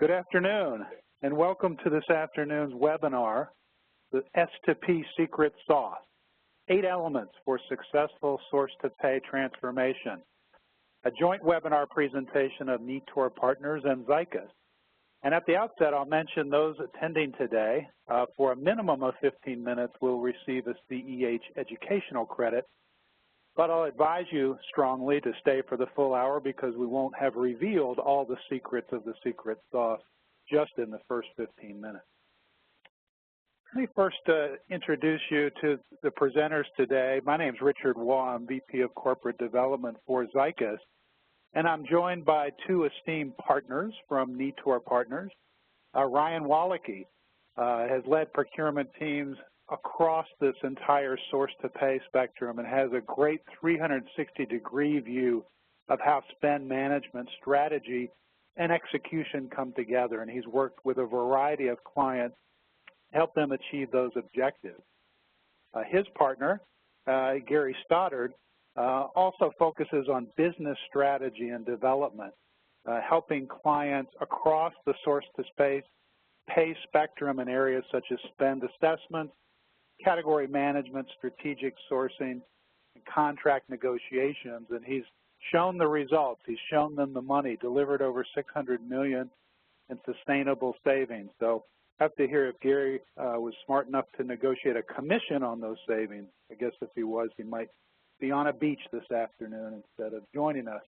Good afternoon, and welcome to this afternoon's webinar, the S2P Secret Sauce, 8 Elements for Successful Source-to-Pay Transformation, a joint webinar presentation of Nitor Partners and Zycus. And at the outset, I'll mention those attending today, for a minimum of 15 minutes, will receive a CEH educational credit, but I'll advise you strongly to stay for the full hour because we won't have revealed all the secrets of the secret sauce just in the first 15 minutes. Let me first introduce you to the presenters today. My name is Richard Waugh. I'm VP of Corporate Development for Zycus, and I'm joined by 2 esteemed partners from Nitor Partners. Ryan Wallachy has led procurement teams across this entire source-to-pay spectrum and has a great 360-degree view of how spend management strategy and execution come together, and he's worked with a variety of clients to help them achieve those objectives. His partner, Gary Stoddard, also focuses on business strategy and development, helping clients across the source-to-pay spectrum in areas such as spend assessment, category management, strategic sourcing, and contract negotiations, and he's shown the results. He's shown them the money, delivered over $600 million in sustainable savings. So I have to hear if Gary was smart enough to negotiate a commission on those savings. I guess if he was, he might be on a beach this afternoon instead of joining us.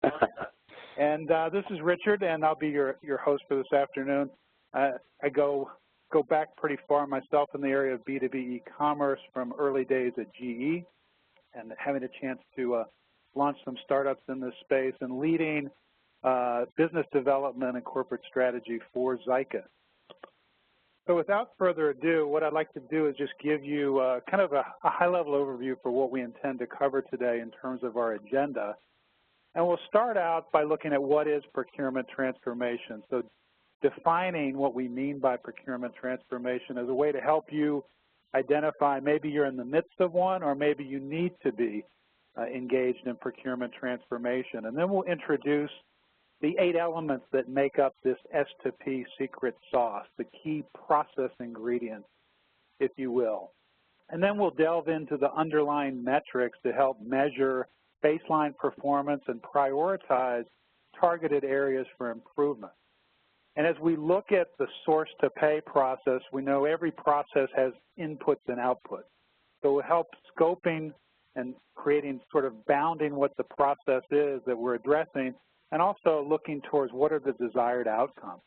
And this is Richard, and I'll be your host for this afternoon. I go back pretty far myself in the area of B2B e-commerce from early days at GE and having a chance to launch some startups in this space and leading business development and corporate strategy for Zycus. So without further ado, what I'd like to do is just give you kind of a high-level overview for what we intend to cover today in terms of our agenda. And we'll start out by looking at what is procurement transformation. So defining what we mean by procurement transformation as a way to help you identify maybe you're in the midst of one or maybe you need to be engaged in procurement transformation. And then we'll introduce the 8 elements that make up this S2P secret sauce, the key process ingredients, if you will. And then we'll delve into the underlying metrics to help measure baseline performance and prioritize targeted areas for improvement. And as we look at the source-to-pay process, we know every process has inputs and outputs. So it helps scoping and creating sort of bounding what the process is that we're addressing and also looking towards what are the desired outcomes.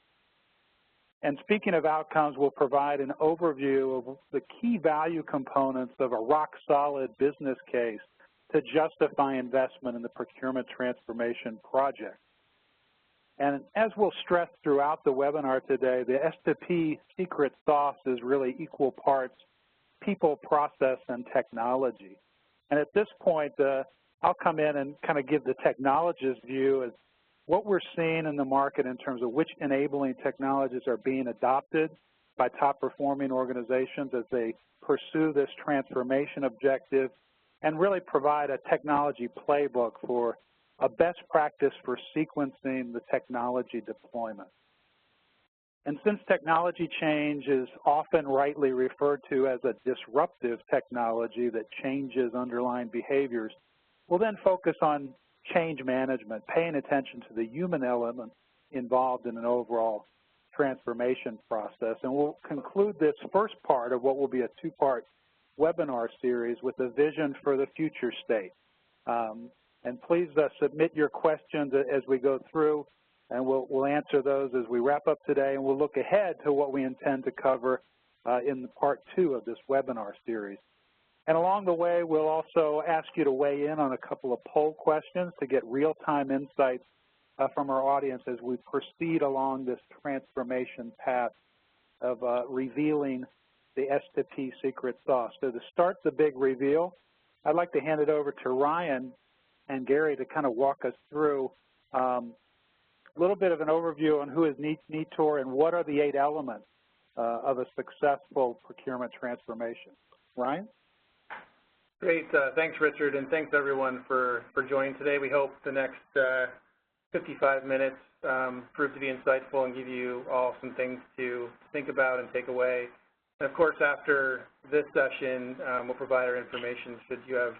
And speaking of outcomes, we'll provide an overview of the key value components of a rock-solid business case to justify investment in the procurement transformation project. And as we'll stress throughout the webinar today, the S2P secret sauce is really equal parts people, process, and technology. And at this point, I'll come in and kind of give the technologist view as what we're seeing in the market in terms of which enabling technologies are being adopted by top-performing organizations as they pursue this transformation objective and really provide a technology playbook for a best practice for sequencing the technology deployment. And since technology change is often rightly referred to as a disruptive technology that changes underlying behaviors, we'll then focus on change management, paying attention to the human element involved in an overall transformation process. And we'll conclude this first part of what will be a 2-part webinar series with a vision for the future state. And please submit your questions as we go through, and we'll answer those as we wrap up today, and we'll look ahead to what we intend to cover in part 2 of this webinar series. And along the way, we'll also ask you to weigh in on a couple of poll questions to get real-time insights from our audience as we proceed along this transformation path of revealing the S2P secret sauce. So to start the big reveal, I'd like to hand it over to Ryan and Gary to kind of walk us through a little bit of an overview on who is Nitor and what are the 8 elements of a successful procurement transformation. Ryan? Great. Thanks, Richard, and thanks, everyone, for joining today. We hope the next 55 minutes, prove to be insightful and give you all some things to think about and take away. And of course, after this session, we'll provide our information should you have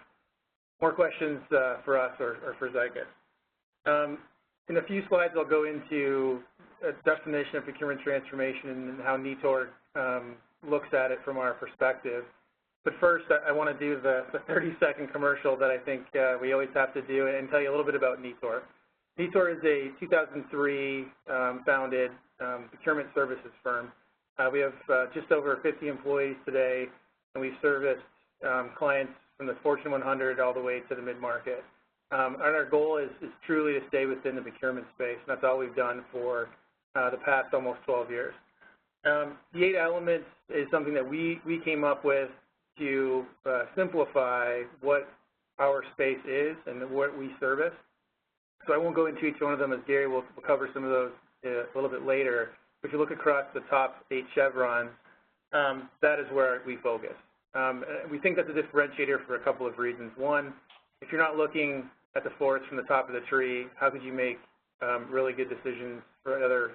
more questions for us or for Zycus. In a few slides, I'll go into a definition of procurement transformation and how Nitor looks at it from our perspective. But first, I want to do the 30-second commercial that I think we always have to do and tell you a little bit about Nitor. Nitor is a 2003 founded procurement services firm. We have just over 50 employees today, and we service clients from the Fortune 100 all the way to the mid-market. And our goal is truly to stay within the procurement space, and that's all we've done for the past almost 12 years. The 8 elements is something that we came up with to simplify what our space is and what we service. So I won't go into each one of them, as Gary will cover some of those a little bit later. If you look across the top 8 chevrons, that is where we focus. We think that's a differentiator for a couple of reasons. One, if you're not looking at the forest from the top of the tree, how could you make really good decisions for other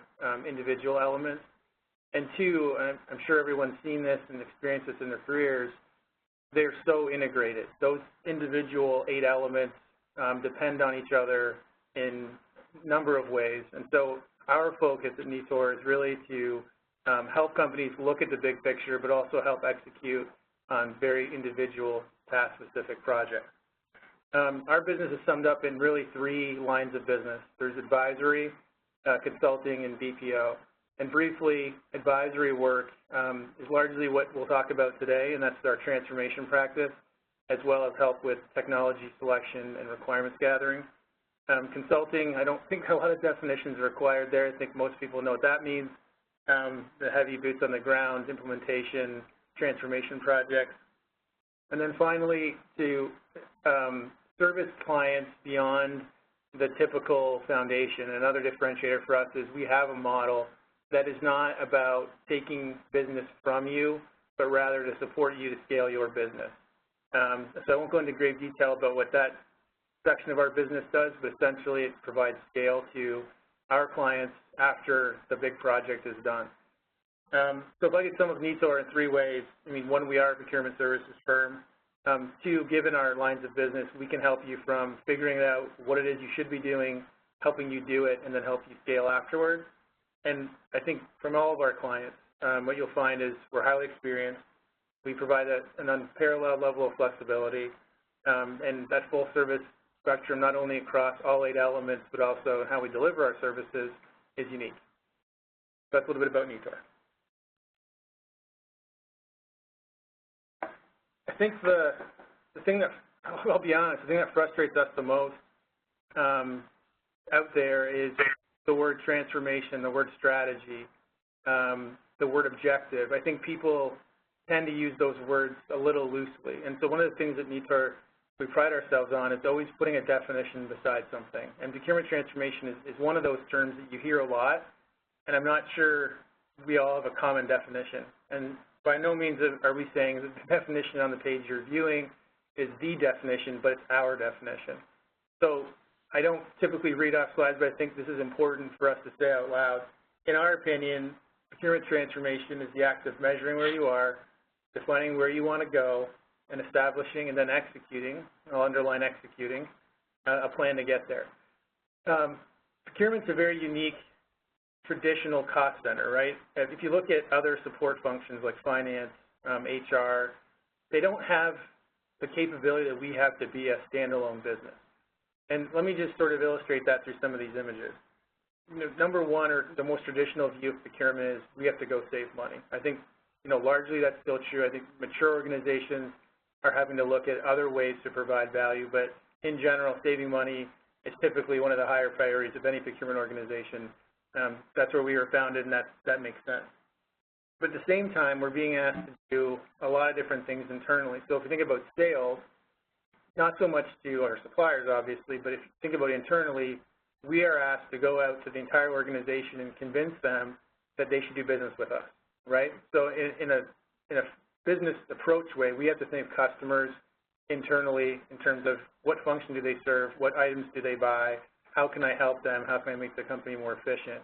individual elements? And two, I'm sure everyone's seen this and experienced this in their careers, they're so integrated. Those individual 8 elements depend on each other in a number of ways. And so our focus at Nitor is really to help companies look at the big picture, but also help execute on very individual task-specific projects. Our business is summed up in really 3 lines of business. There's advisory, consulting, and BPO. And briefly, advisory work is largely what we'll talk about today, and that's our transformation practice, as well as help with technology selection and requirements gathering. Consulting, I don't think a lot of definitions are required there. I think most people know what that means. The heavy boots on the ground, implementation, transformation projects. And then finally, to service clients beyond the typical foundation. Another differentiator for us is we have a model that is not about taking business from you, but rather to support you to scale your business. So I won't go into great detail about what that section of our business does, but essentially it provides scale to our clients after the big project is done. So if I could sum up Nitor in 3 ways, I mean, 1, we are a procurement services firm. 2, given our lines of business, we can help you from figuring out what it is you should be doing, helping you do it, and then help you scale afterwards. And I think from all of our clients, what you'll find is we're highly experienced. We provide an unparalleled level of flexibility, and that full service spectrum, not only across all 8 elements, but also how we deliver our services, is unique. So that's a little bit about Nitor. I think the thing that, I'll be honest, the thing that frustrates us the most out there is the word transformation, the word strategy, the word objective. I think people tend to use those words a little loosely. And so one of the things at Nitor we pride ourselves on is always putting a definition beside something. And procurement transformation is one of those terms that you hear a lot, and I'm not sure we all have a common definition. And by no means are we saying that the definition on the page you're viewing is the definition, but it's our definition. So I don't typically read off slides, but I think this is important for us to say out loud. In our opinion, procurement transformation is the act of measuring where you are, defining where you want to go, and establishing and then executing, I'll underline executing, a plan to get there. Procurement's a very unique traditional cost center, right? If you look at other support functions like finance, HR, they don't have the capability that we have to be a standalone business. And let me just sort of illustrate that through some of these images. Number 1, or the most traditional view of procurement, is we have to go save money. I think, largely that's still true. I think mature organizations are having to look at other ways to provide value, but in general, saving money is typically one of the higher priorities of any procurement organization. That's where we were founded, and that makes sense. But at the same time, we're being asked to do a lot of different things internally. So if you think about sales, not so much to our suppliers, obviously, but if you think about it internally, we are asked to go out to the entire organization and convince them that they should do business with us, right? So in a business approach way, we have to think of customers internally in terms of what function do they serve, what items do they buy, how can I help them, how can I make the company more efficient,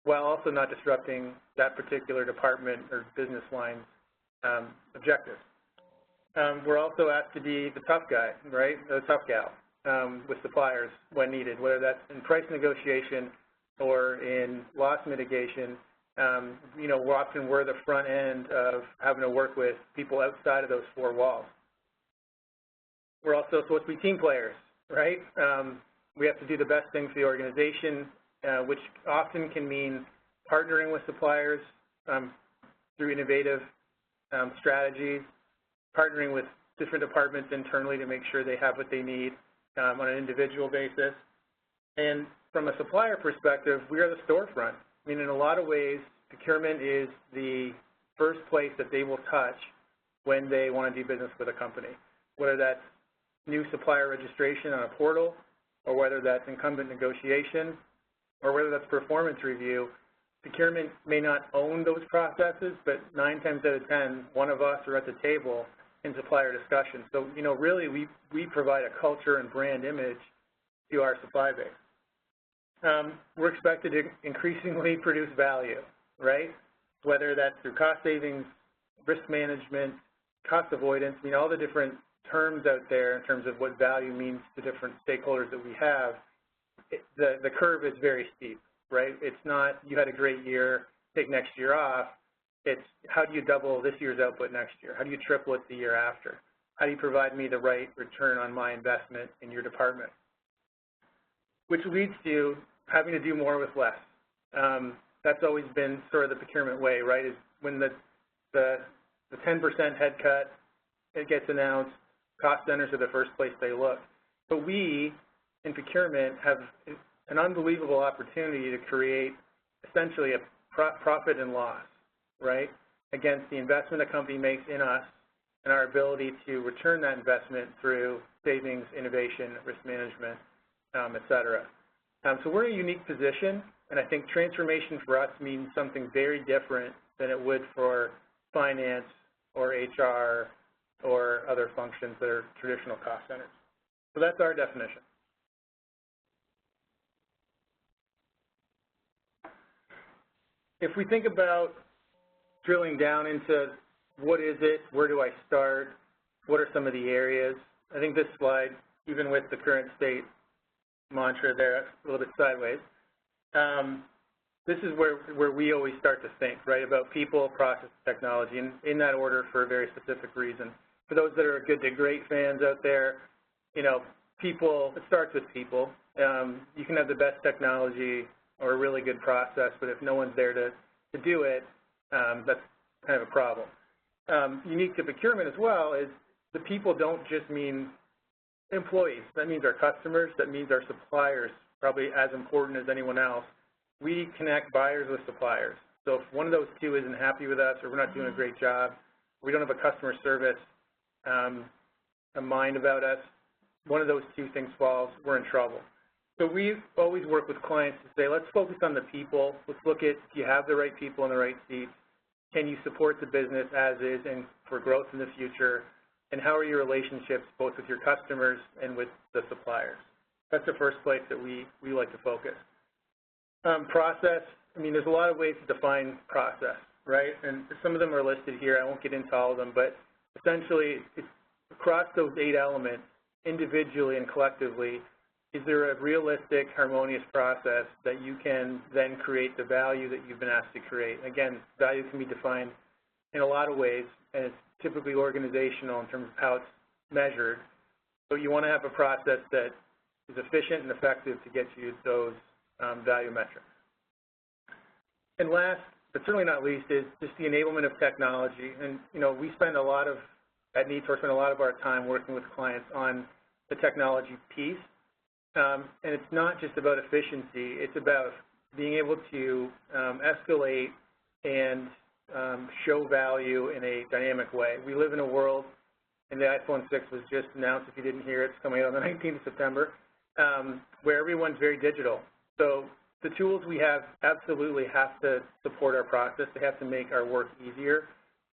while also not disrupting that particular department or business line's objectives. We're also asked to be the tough guy, right, the tough gal with suppliers when needed, whether that's in price negotiation or in loss mitigation. You know, we're the front end of having to work with people outside of those four walls. We're also supposed to be team players, right? We have to do the best thing for the organization, which often can mean partnering with suppliers through innovative strategies, partnering with different departments internally to make sure they have what they need on an individual basis. And from a supplier perspective, we are the storefront. I mean, in a lot of ways, procurement is the first place that they will touch when they want to do business with a company, whether that's new supplier registration on a portal, or whether that's incumbent negotiation, or whether that's performance review. Procurement may not own those processes, but 9 times out of 10, one of us are at the table in supplier discussion. So, you know, really we provide a culture and brand image to our supply base. We're expected to increasingly produce value, right? Whether that's through cost savings, risk management, cost avoidance, I mean, all the different terms out there in terms of what value means to different stakeholders that we have. The curve is very steep, right? It's not you had a great year, take next year off. It's how do you double this year's output next year? How do you triple it the year after? How do you provide me the right return on my investment in your department? Which leads to having to do more with less. That's always been sort of the procurement way, right? Is when the 10% head cut, it gets announced, cost centers are the first place they look. But we, in procurement, have an unbelievable opportunity to create essentially a profit and loss, right, against the investment a company makes in us and our ability to return that investment through savings, innovation, risk management, et cetera. So we're in a unique position, and I think transformation for us means something very different than it would for finance or HR or other functions that are traditional cost centers. So that's our definition. If we think about drilling down into what is it, where do I start, what are some of the areas, I think this slide, even with the current state mantra there, a little bit sideways, this is where we always start to think, right, about people, process, technology, and in that order for a very specific reason. For those that are good to great fans out there, you know, people, it starts with people. You can have the best technology or a really good process, but if no one's there to do it, that's kind of a problem. Unique to procurement as well is the people don't just mean employees. That means our customers. That means our suppliers, probably as important as anyone else. We connect buyers with suppliers. So if one of those two isn't happy with us or we're not doing a great job, we don't have a customer service a mind about us, one of those two things falls, we're in trouble. So we always work with clients to say, let's focus on the people. Let's look at, do you have the right people in the right seats? Can you support the business as is and for growth in the future? And how are your relationships both with your customers and with the suppliers? That's the first place that we like to focus. Process, I mean, there's a lot of ways to define process, right? And some of them are listed here. I won't get into all of them, but essentially, it's across those 8 elements, individually and collectively, is there a realistic, harmonious process that you can then create the value that you've been asked to create? Again, value can be defined in a lot of ways, and it's typically organizational in terms of how it's measured. So you want to have a process that is efficient and effective to get you those value metrics. And last, but certainly not least, is just the enablement of technology. And, you know, we spend a lot of, at Nitor, spend a lot of our time working with clients on the technology piece. And it's not just about efficiency, it's about being able to escalate and show value in a dynamic way. We live in a world, and the iPhone 6 was just announced, if you didn't hear it, it's coming out on the 19th of September, where everyone's very digital. So the tools we have absolutely have to support our process, they have to make our work easier,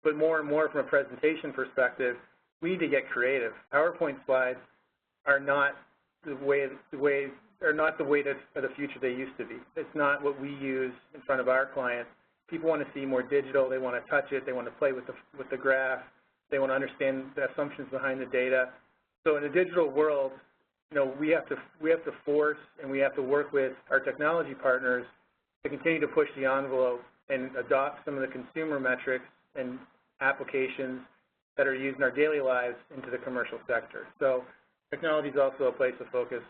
but more and more from a presentation perspective, we need to get creative. PowerPoint slides are not the way are not the way of the future they used to be. It's not what we use in front of our clients. People want to see more digital. They want to touch it. They want to play with the graph. They want to understand the assumptions behind the data. So in a digital world, we have to force and we have to work with our technology partners to continue to push the envelope and adopt some of the consumer metrics and applications that are used in our daily lives into the commercial sector. So technology is also a place of focus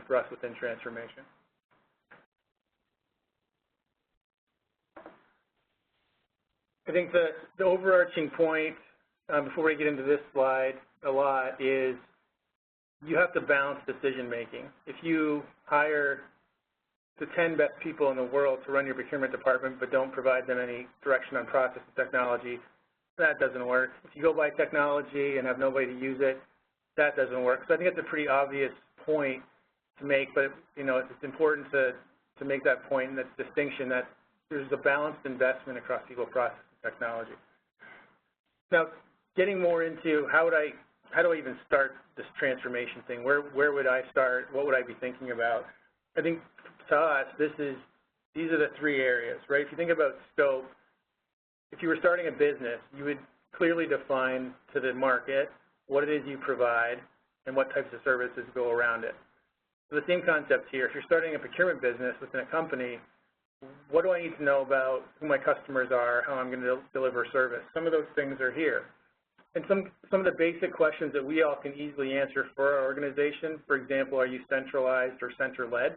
for us within transformation. I think the overarching point, before we get into this slide a lot, is you have to balance decision making. If you hire the 10 best people in the world to run your procurement department but don't provide them any direction on process and technology, that doesn't work. If you go buy technology and have nobody to use it, that doesn't work. So I think it's a pretty obvious point to make, but it's important to make that point and that distinction that there's a balanced investment across people, process, and technology. Now, getting more into how do I even start this transformation thing? Where would I start? What would I be thinking about? I think to us, these are the three areas, right? If you think about scope, if you were starting a business, you would clearly define to the market what it is you provide and what types of services go around it. So the same concept here. If you're starting a procurement business within a company, what do I need to know about who my customers are, how I'm going to deliver service? Some of those things are here. And some of the basic questions that we all can easily answer for our organization, for example, are you centralized or center-led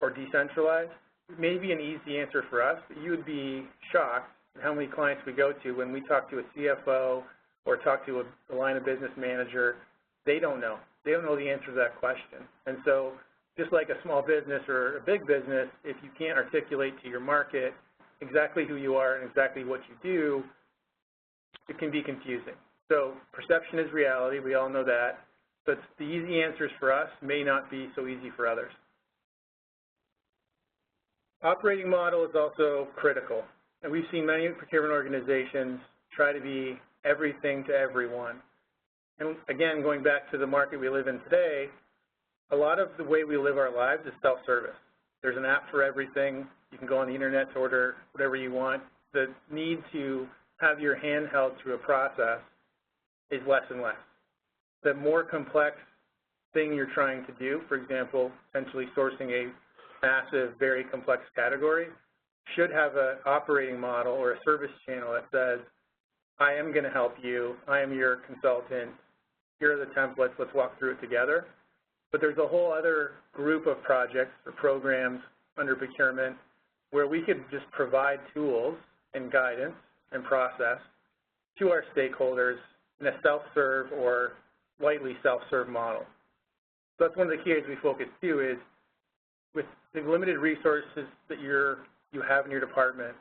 or decentralized? Maybe an easy answer for us, but you would be shocked at how many clients we go to when we talk to a CFO or talk to a line of business manager. They don't know. They don't know the answer to that question. And so just like a small business or a big business, if you can't articulate to your market exactly who you are and exactly what you do, it can be confusing. So perception is reality. We all know that. But the easy answers for us may not be so easy for others. Operating model is also critical. And we've seen many procurement organizations try to be everything to everyone. And again, going back to the market we live in today, a lot of the way we live our lives is self-service. There's an app for everything. You can go on the internet to order whatever you want. The need to have your hand held through a process is less and less. The more complex thing you're trying to do, for example, essentially sourcing a massive, very complex category, should have an operating model or a service channel that says, I am going to help you, I am your consultant, here are the templates, let's walk through it together. But there's a whole other group of projects or programs under procurement where we could just provide tools and guidance and process to our stakeholders in a self-serve or lightly self-serve model. So that's one of the key areas we focus too is with the limited resources that you have in your department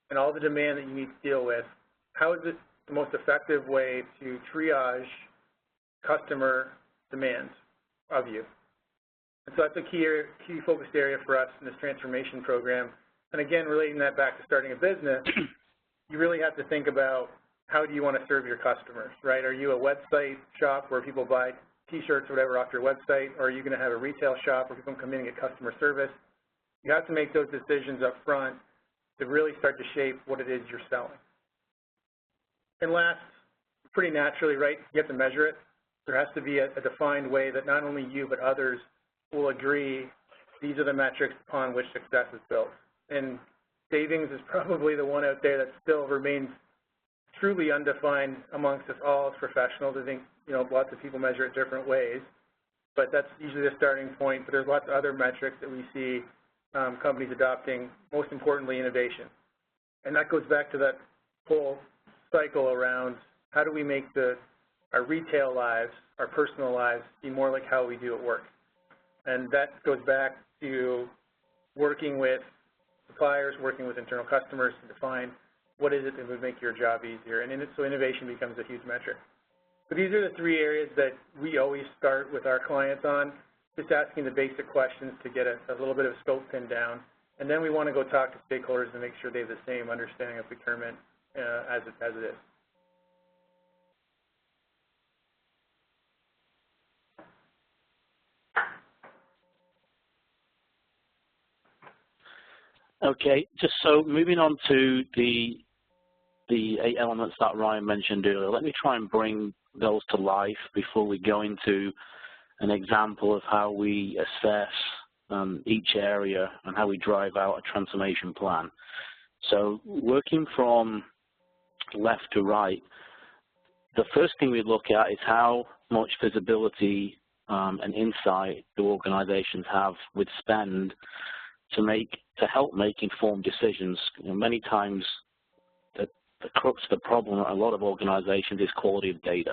and all the demand that you need to deal with, how is it the most effective way to triage customer demands of you? And so that's a key focused area for us in this transformation program. And again, relating that back to starting a business, you really have to think about how do you want to serve your customers, right? Are you a website shop where people buy T-shirts or whatever off your website, or are you going to have a retail shop where people come in and get customer service? You have to make those decisions up front to really start to shape what it is you're selling. And last, pretty naturally, right, you have to measure it. There has to be a defined way that not only you but others will agree these are the metrics upon which success is built. And savings is probably the one out there that still remains truly undefined amongst us all as professionals. I think lots of people measure it different ways, but that's usually the starting point. But there's lots of other metrics that we see companies adopting, most importantly innovation. And that goes back to that whole cycle around how do we make our retail lives, our personal lives, be more like how we do at work. And that goes back to working with suppliers, working with internal customers to define what is it that would make your job easier. And so innovation becomes a huge metric. But these are the three areas that we always start with our clients on, just asking the basic questions to get a little bit of scope pinned down. And then we want to go talk to stakeholders and make sure they have the same understanding of procurement as it is. Okay, just so moving on to the 8 elements that Ryan mentioned earlier, let me try and bring those to life before we go into an example of how we assess each area and how we drive out a transformation plan. So working from left to right, the first thing we look at is how much visibility and insight do organizations have with spend to help make informed decisions. You know, many times the crux of the problem at a lot of organizations is quality of data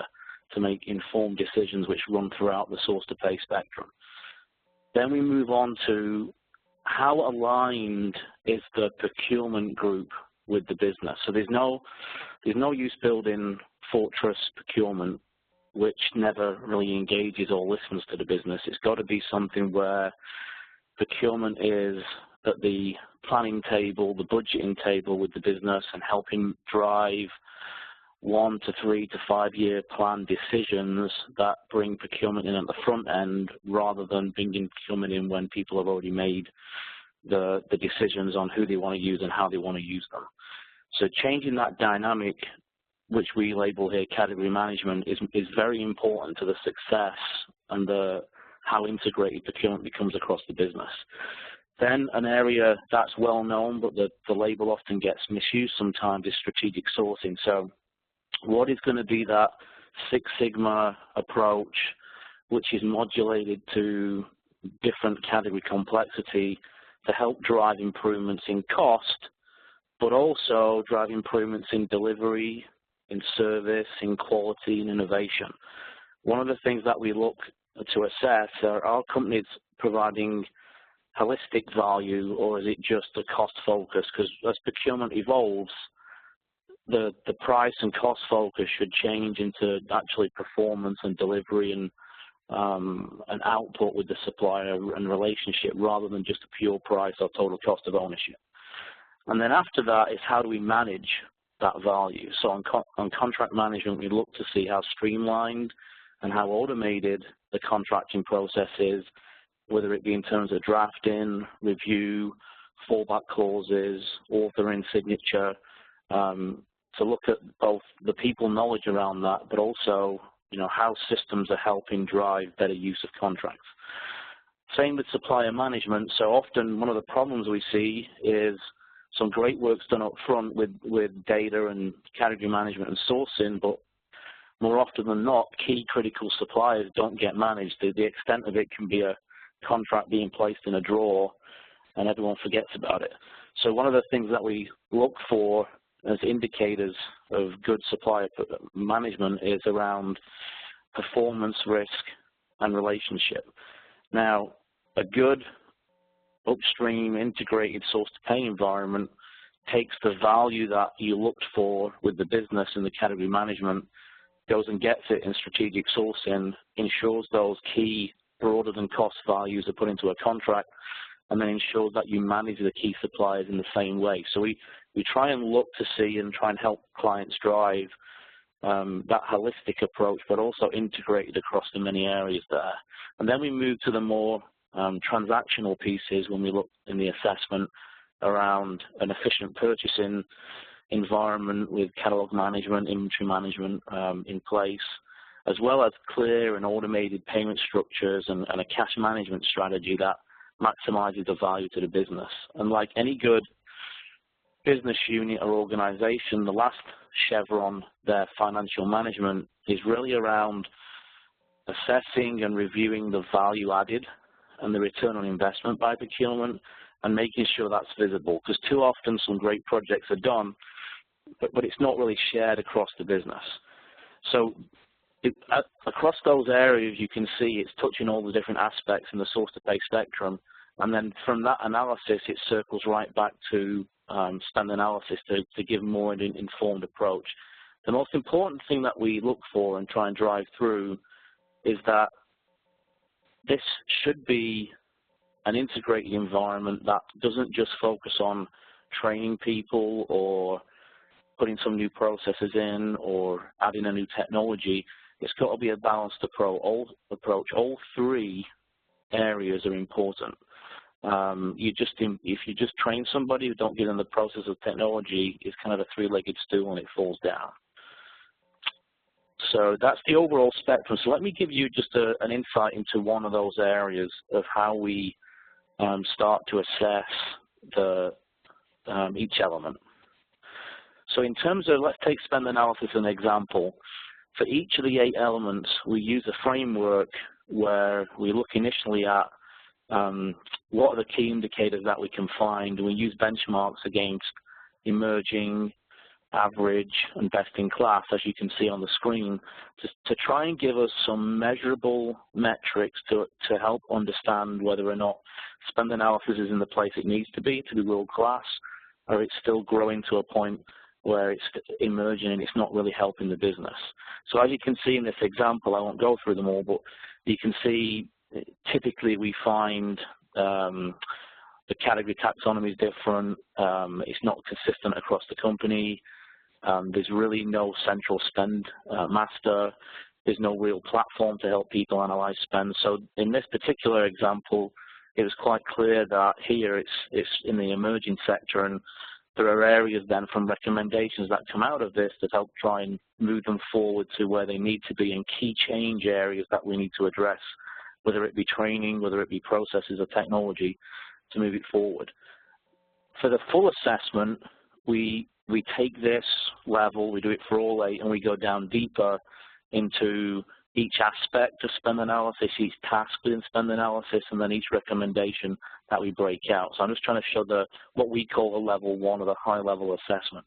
to make informed decisions which run throughout the source-to-pay spectrum. Then we move on to how aligned is the procurement group with the business. So there's no use building fortress procurement which never really engages or listens to the business. It's got to be something where procurement is at the planning table, the budgeting table with the business, and helping drive 1 to 3 to 5 year plan decisions that bring procurement in at the front end rather than bringing procurement in when people have already made the decisions on who they want to use and how they want to use them. So changing that dynamic, which we label here category management, is very important to the success and how integrated procurement becomes across the business. Then an area that's well known, but the label often gets misused sometimes, is strategic sourcing. So what is going to be that Six Sigma approach, which is modulated to different category complexity to help drive improvements in cost, but also drive improvements in delivery, in service, in quality, and innovation. One of the things that we look to assess are companies providing holistic value, or is it just a cost focus? Because as procurement evolves, the price and cost focus should change into actually performance and delivery and output with the supplier and relationship rather than just a pure price or total cost of ownership. And then after that is how do we manage that value? So on contract management, we look to see how streamlined and how automated the contracting process is, whether it be in terms of drafting, review, fallback clauses, authoring, signature, to look at both the people knowledge around that, but also, you know, how systems are helping drive better use of contracts. Same with supplier management. So often one of the problems we see is some great work's done up front with data and category management and sourcing, but more often than not, key critical suppliers don't get managed. The extent of it can be a contract being placed in a drawer and everyone forgets about it. So one of the things that we look for as indicators of good supplier management is around performance, risk, and relationship. Now, a good upstream integrated source-to-pay environment takes the value that you looked for with the business and the category management, goes and gets it in strategic sourcing, ensures those key broader than cost values are put into a contract, and then ensures that you manage the key suppliers in the same way. So we try and look to see and try and help clients drive that holistic approach, but also integrated across the many areas there. And then we move to the more transactional pieces when we look in the assessment around an efficient purchasing environment with catalog management, inventory management in place, as well as clear and automated payment structures and a cash management strategy that maximizes the value to the business. And like any good business unit or organization, the last chevron, their financial management, is really around assessing and reviewing the value added and the return on investment by procurement and making sure that's visible. Because too often some great projects are done, but it's not really shared across the business. So across those areas, you can see it's touching all the different aspects in the source-to-pay spectrum, and then from that analysis, it circles right back to spend analysis to give more an informed approach. The most important thing that we look for and try and drive through is that this should be an integrated environment that doesn't just focus on training people or putting some new processes in or adding a new technology. It's got to be a balanced approach. All three areas are important. if you just train somebody who don't get in the process of technology, it's kind of a three-legged stool and it falls down. So that's the overall spectrum. So let me give you just an insight into one of those areas of how we start to assess each element. So in terms of, let's take spend analysis as an example. For each of the 8 elements, we use a framework where we look initially at what are the key indicators that we can find, and we use benchmarks against emerging, average, and best in class, as you can see on the screen, to try and give us some measurable metrics to help understand whether or not spend analysis is in the place it needs to be world-class, or it's still growing to a point where it's emerging and it's not really helping the business. So as you can see in this example, I won't go through them all, but you can see typically we find the category taxonomy is different, it's not consistent across the company, there's really no central spend master, there's no real platform to help people analyze spend. So in this particular example, it was quite clear that here it's in the emerging sector, and there are areas then from recommendations that come out of this that help try and move them forward to where they need to be, in key change areas that we need to address, whether it be training, whether it be processes or technology, to move it forward. For the full assessment, we take this level, we do it for all 8, and we go down deeper into each aspect of spend analysis, each task within spend analysis, and then each recommendation that we break out. So I'm just trying to show what we call the level 1 or the high level assessment.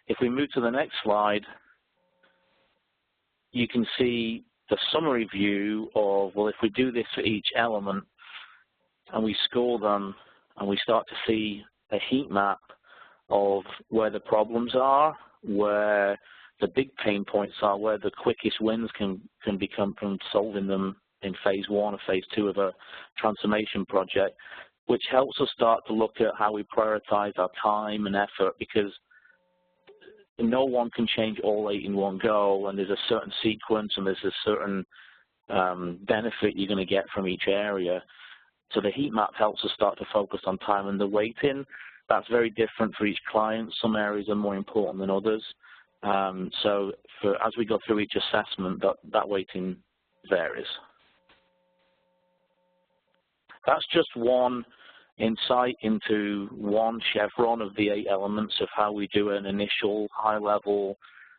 If we move to the next slide, you can see the summary view of, well, if we do this for each element and we score them and we start to see a heat map of where the problems are, where the big pain points are, where the quickest wins can become from solving them in phase 1 or phase 2 of a transformation project, which helps us start to look at how we prioritize our time and effort, because no one can change all 8 in one go, and there's a certain sequence and there's a certain benefit you're going to get from each area. So the heat map helps us start to focus on time, and the weighting, that's very different for each client. Some areas are more important than others. So as we go through each assessment, that weighting varies. That's just one insight into one chevron of the 8 elements of how we do an initial high-level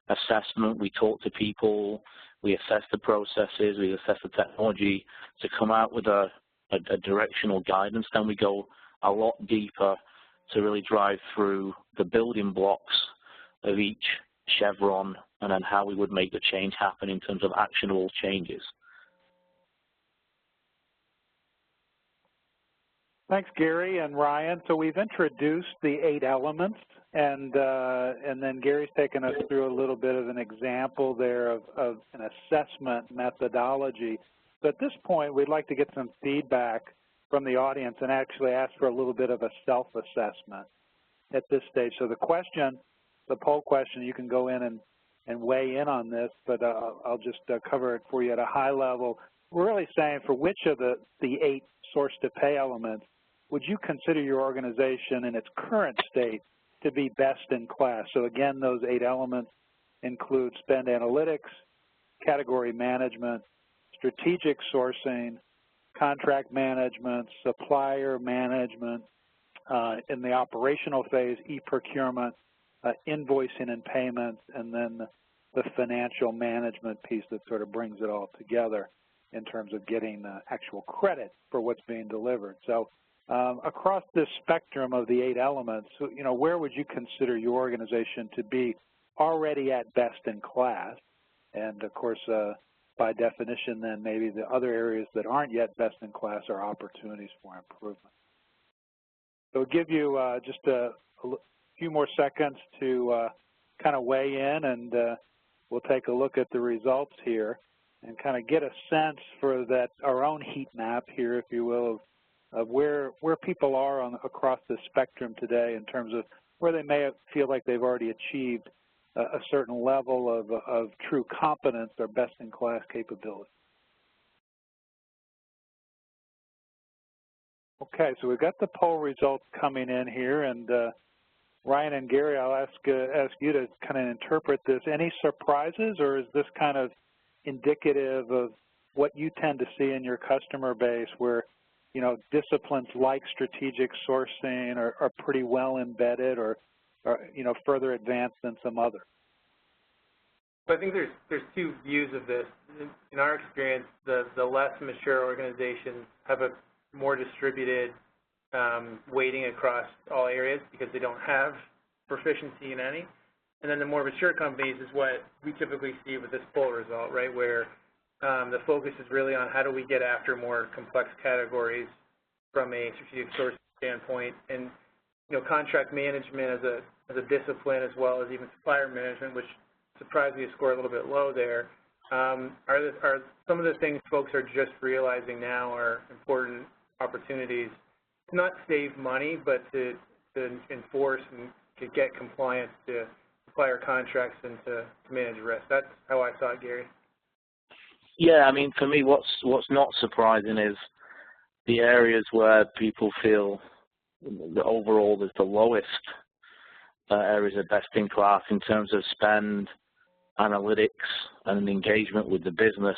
assessment. We talk to people, we assess the processes, we assess the technology to come out with a directional guidance. Then we go a lot deeper to really drive through the building blocks of each chevron and then how we would make the change happen in terms of actionable changes. Thanks, Gary and Ryan. So we've introduced the 8 elements, and then Gary's taken us through a little bit of an example there of an assessment methodology. So at this point, we'd like to get some feedback from the audience and actually ask for a little bit of a self-assessment at this stage. So the question, the poll question, you can go in and weigh in on this, but I'll just cover it for you at a high level. We're really saying, for which of the 8 source-to-pay elements would you consider your organization in its current state to be best in class? So again, those 8 elements include spend analytics, category management, strategic sourcing, contract management, supplier management, in the operational phase, e-procurement, invoicing and payments, and then the financial management piece that sort of brings it all together in terms of getting actual credit for what's being delivered. So across this spectrum of the 8 elements, you know, where would you consider your organization to be already at best in class? And of course, by definition, then maybe the other areas that aren't yet best in class are opportunities for improvement. So we'll give you just a few more seconds to kind of weigh in, and we'll take a look at the results here and kind of get a sense for that, our own heat map here, if you will, of where people are across the spectrum today in terms of where they may feel like they've already achieved a certain level of true competence or best-in-class capability. Okay, so we've got the poll results coming in here, and Ryan and Gary, I'll ask you to kind of interpret this. Any surprises, or is this kind of indicative of what you tend to see in your customer base, where disciplines like strategic sourcing are pretty well embedded, or further advanced than some others? So I think there's two views of this. In our experience, the less mature organizations have a more distributed weighting across all areas because they don't have proficiency in any. And then the more mature companies is what we typically see with this poll result, right, where the focus is really on how do we get after more complex categories from a strategic sourcing standpoint. And contract management as a discipline, as well as even supplier management, which surprisingly score a little bit low there, are some of the things folks are just realizing now are important opportunities to not save money, but to enforce and to get compliance to supplier contracts and to manage risk. That's how I saw it, Gary. Yeah, I mean, for me, what's not surprising is the areas where people feel that overall there's the lowest areas of best in class in terms of spend, analytics, and engagement with the business.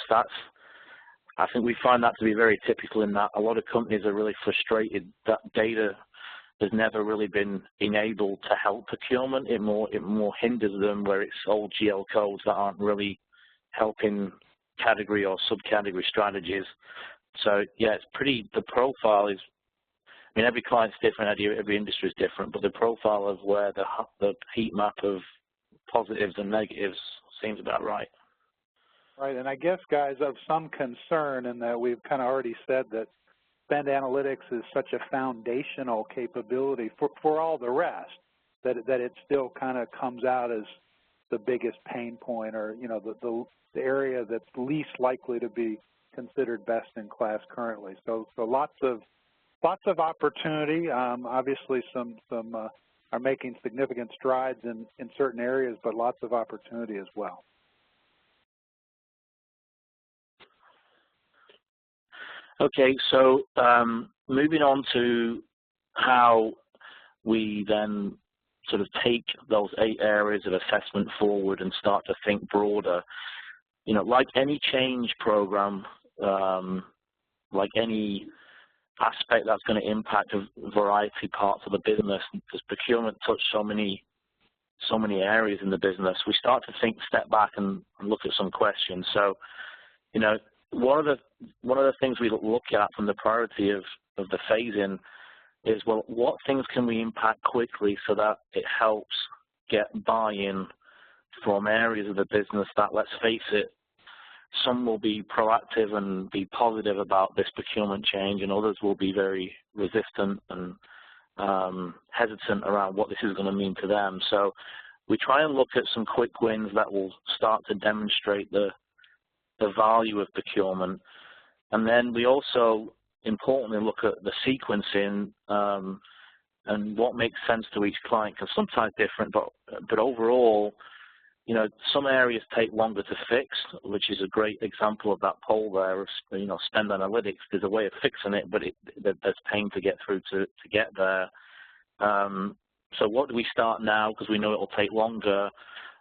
I think we find that to be very typical in that a lot of companies are really frustrated that data has never really been enabled to help procurement. It more hinders them, where it's old GL codes that aren't really helping category or subcategory strategies. So yeah, the profile is, I mean, every client's different, every industry is different, but the profile of where the heat map of positives and negatives seems about right. Right, and I guess, guys, of some concern in that we've kind of already said that spend analytics is such a foundational capability for all the rest, that it still kind of comes out as the biggest pain point, or the area that's least likely to be considered best in class currently. So lots of opportunity. Obviously, some are making significant strides in certain areas, but lots of opportunity as well. Okay, so moving on to how we then sort of take those 8 areas of assessment forward and start to think broader. Like any change program, like any aspect that's going to impact a variety of parts of the business, because procurement touches so many areas in the business, we start to step back and look at some questions. So, one of the things we look at from the priority of the phase-in is, well, what things can we impact quickly so that it helps get buy-in from areas of the business that, let's face it, some will be proactive and be positive about this procurement change, and others will be very resistant and hesitant around what this is going to mean to them. So we try and look at some quick wins that will start to demonstrate the value of procurement. And then we also importantly look at the sequencing and what makes sense to each client, because sometimes different, but overall, some areas take longer to fix, which is a great example of that poll there of, spend analytics. There's a way of fixing it, but there's pain to get through to get there. So what do we start now, because we know it will take longer,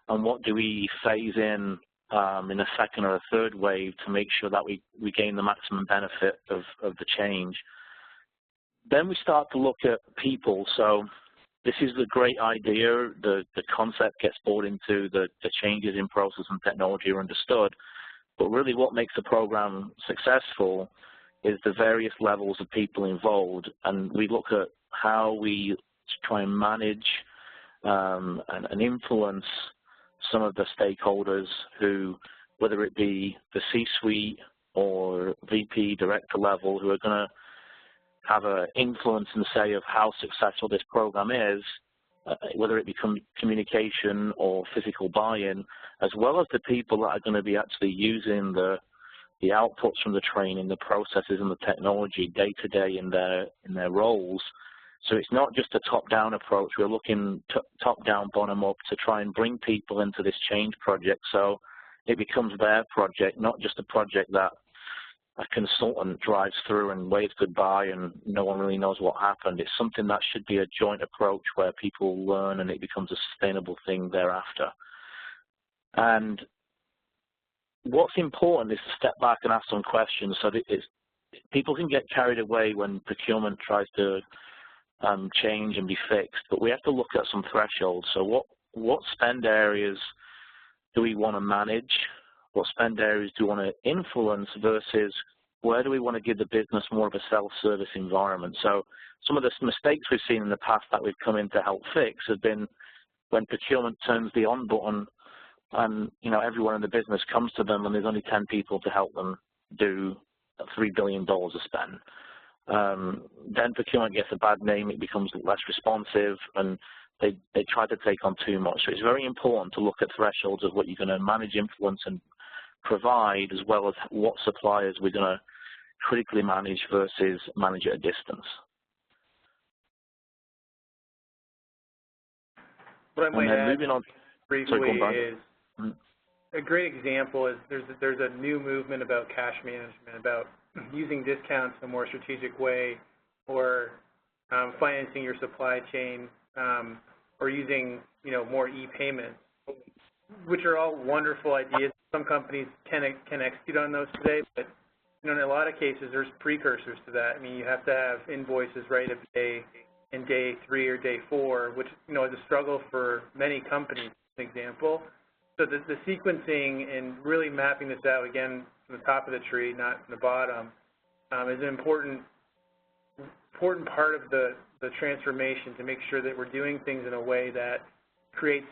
and what do we phase in a second or a third wave to make sure that we gain the maximum benefit of the change? Then we start to look at people. So this is the great idea. The concept gets bought into, the changes in process and technology are understood. But really what makes a program successful is the various levels of people involved. And we look at how we try and manage and influence some of the stakeholders who, whether it be the C-suite or VP, director level, who are going to have an influence and say of how successful this program is, whether it be communication or physical buy-in, as well as the people that are going to be actually using the outputs from the training, the processes and the technology day to day in their roles. So it's not just a top-down approach. We're looking top-down, bottom-up to try and bring people into this change project so it becomes their project, not just a project that a consultant drives through and waves goodbye and no one really knows what happened. It's something that should be a joint approach where people learn and it becomes a sustainable thing thereafter. And what's important is to step back and ask some questions so that people can get carried away when procurement tries to change and be fixed, but we have to look at some thresholds. So what spend areas do we want to manage? What spend areas do we want to influence versus where do we want to give the business more of a self-service environment? So some of the mistakes we've seen in the past that we've come in to help fix have been when procurement turns the on button and everyone in the business comes to them and there's only 10 people to help them do $3 billion of spend. Then procurement gets a bad name, it becomes less responsive, and they try to take on too much. So it's very important to look at thresholds of what you're going to manage, influence, and provide, as well as what suppliers we're going to critically manage versus manage at a distance. What I might add moving on briefly is a great example is there's a new movement about cash management, about using discounts in a more strategic way, or financing your supply chain, or using more e-payments, which are all wonderful ideas. Some companies can execute on those today, but in a lot of cases there's precursors to that. I mean, you have to have invoices right in day 3 or day 4, which is a struggle for many companies, for example. So the sequencing and really mapping this out, again, from the top of the tree, not from the bottom, is an important part of the transformation to make sure that we're doing things in a way that creates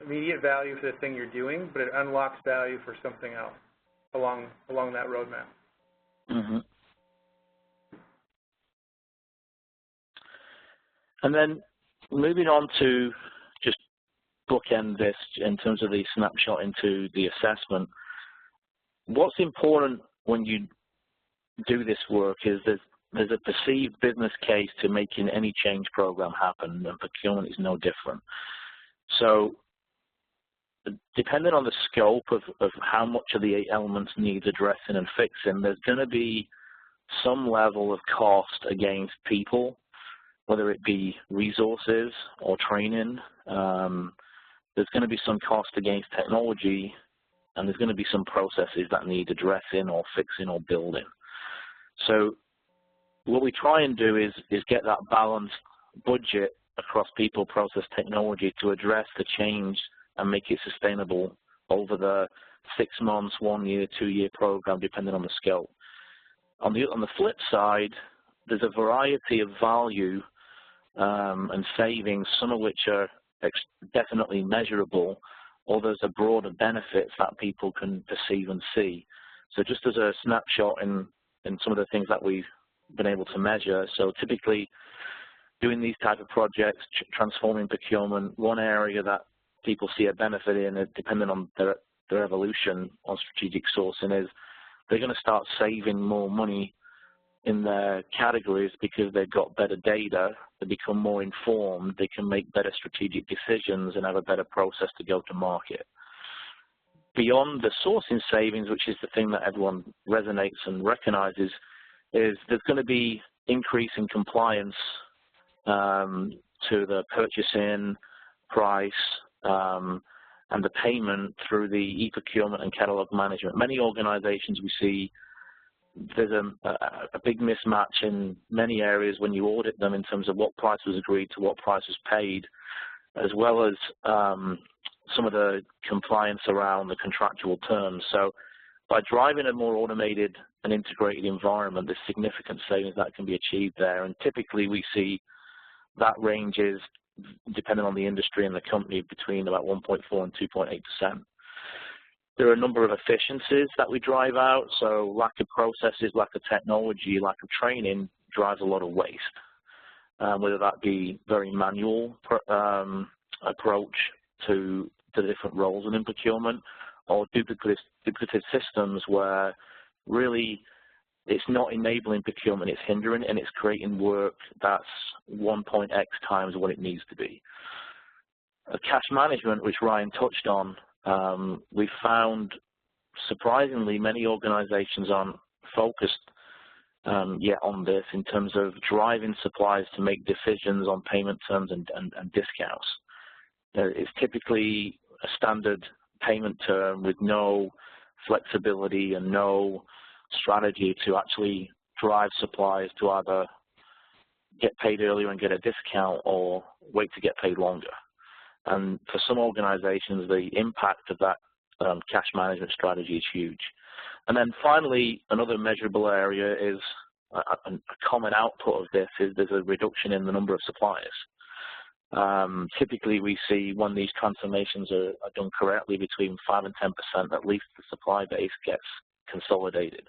immediate value for the thing you're doing, but it unlocks value for something else along that roadmap. Mm-hmm. And then moving on to just bookend this in terms of the snapshot into the assessment, what's important when you do this work is there's a perceived business case to making any change program happen, and procurement is no different. So depending on the scope of how much of the 8 elements needs addressing and fixing, there's going to be some level of cost against people, whether it be resources or training. There's going to be some cost against technology, and there's going to be some processes that need addressing or fixing or building. So what we try and do is get that balanced budget across people, process, technology to address the change and make it sustainable over the 6 months, 1 year, 2-year program, depending on the scope. On the flip side, there's a variety of value and savings, some of which are definitely measurable, or there's a broader benefits that people can perceive and see. So just as a snapshot in some of the things that we've been able to measure, so typically doing these type of projects, transforming procurement, one area that people see a benefit in, depending on their evolution on strategic sourcing, is they're going to start saving more money in their categories because they've got better data, they become more informed, they can make better strategic decisions and have a better process to go to market. Beyond the sourcing savings, which is the thing that everyone resonates and recognizes, is there's going to be increase in compliance to the purchasing, price, and the payment through the e-procurement and catalog management. Many organizations we see, there's a big mismatch in many areas when you audit them in terms of what price was agreed to what price was paid, as well as some of the compliance around the contractual terms. So by driving a more automated and integrated environment, there's significant savings that can be achieved there. And typically we see that ranges, depending on the industry and the company, between about 1.4 and 2.8%. There are a number of efficiencies that we drive out, so lack of processes, lack of technology, lack of training drives a lot of waste, whether that be very manual approach to the different roles within procurement, or duplicative systems where really it's not enabling procurement, it's hindering, and it's creating work that's 1.x times what it needs to be. Cash management, which Ryan touched on, we found surprisingly many organizations aren't focused yet on this in terms of driving suppliers to make decisions on payment terms and discounts. It's typically a standard payment term with no flexibility and no strategy to actually drive suppliers to either get paid earlier and get a discount or wait to get paid longer. And for some organizations, the impact of that cash management strategy is huge. And then finally, another measurable area is a common output of this is there's a reduction in the number of suppliers. Typically, we see when these transformations are done correctly, between 5 and 10%, at least the supply base gets consolidated,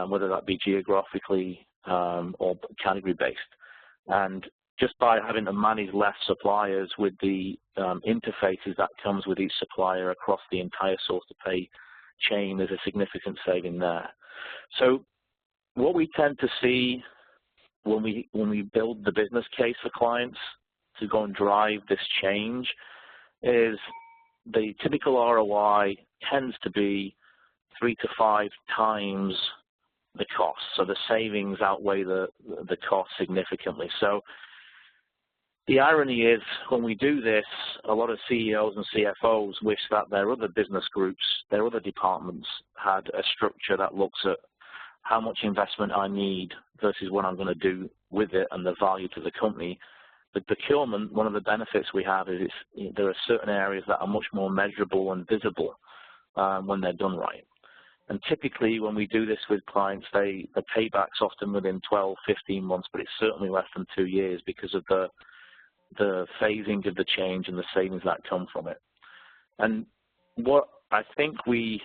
whether that be geographically or category-based. And just by having to manage less suppliers with the interfaces that comes with each supplier across the entire source-to-pay chain, there's a significant saving there. So what we tend to see when we build the business case for clients to go and drive this change is the typical ROI tends to be 3 to 5 times the cost. So the savings outweigh the cost significantly. So the irony is when we do this, a lot of CEOs and CFOs wish that their other business groups, their other departments had a structure that looks at how much investment I need versus what I'm going to do with it and the value to the company. With procurement, one of the benefits we have is there are certain areas that are much more measurable and visible when they're done right. And typically, when we do this with clients, the payback's often within 12, 15 months, but it's certainly less than 2 years because of the phasing of the change and the savings that come from it. And what I think we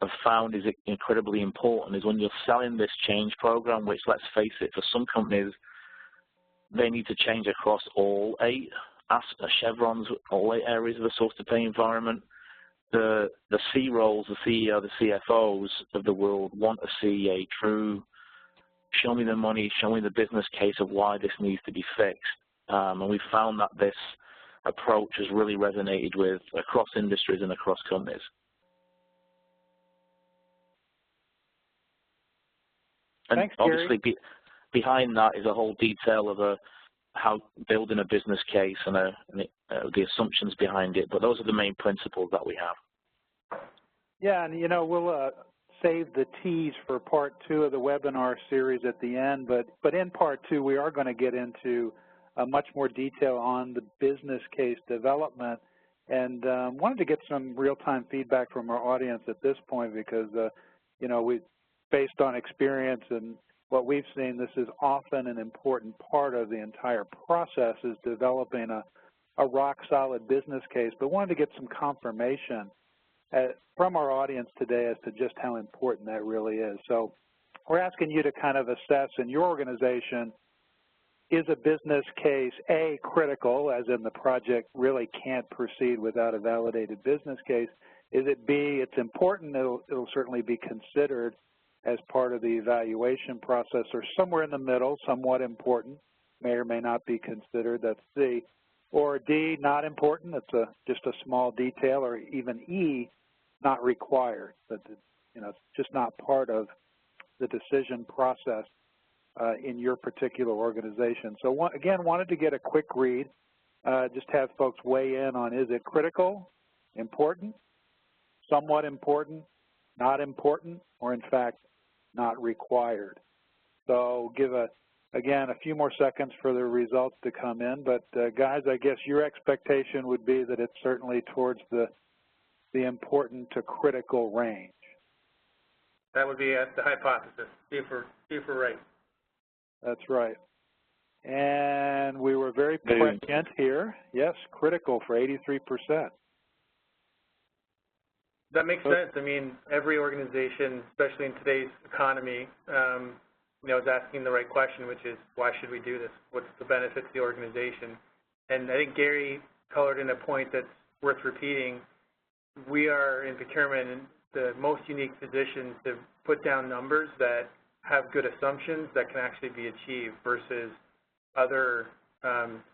have found is incredibly important is when you're selling this change program, which, let's face it, for some companies, they need to change across all 8 chevrons, all 8 areas of the source-to-pay environment. The C-roles, the CEO, the CFOs of the world want to see a true, show me the money, show me the business case of why this needs to be fixed. And we've found that this approach has really resonated with across industries and across companies. And thanks, obviously, behind that is a whole detail of how building a business case and the assumptions behind it. But those are the main principles that we have. Yeah, and we'll save the tease for part 2 of the webinar series at the end. But in part 2, we are going to get into much more detail on the business case development, and wanted to get some real-time feedback from our audience at this point because, we, based on experience and what we've seen, this is often an important part of the entire process is developing a rock-solid business case, but wanted to get some confirmation from our audience today as to just how important that really is. So we're asking you to kind of assess in your organization, is a business case, A, critical, as in the project really can't proceed without a validated business case? Is it B, it's important, it'll certainly be considered as part of the evaluation process, or somewhere in the middle, somewhat important, may or may not be considered, that's C. Or D, not important, it's just a small detail, or even E, not required, but it's just not part of the decision process in your particular organization. So again, wanted to get a quick read, just have folks weigh in on, is it critical, important, somewhat important, not important, or in fact, not required. So give again a few more seconds for the results to come in, but guys, I guess your expectation would be that it's certainly towards the important to critical range. That would be the hypothesis. See if we're right. That's right. And we were very prescient here. Yes, critical for 83%. That makes sense. I mean, every organization, especially in today's economy, is asking the right question, which is, why should we do this? What's the benefit to the organization? And I think Gary colored in a point that's worth repeating. We are in procurement in the most unique position to put down numbers that have good assumptions that can actually be achieved versus other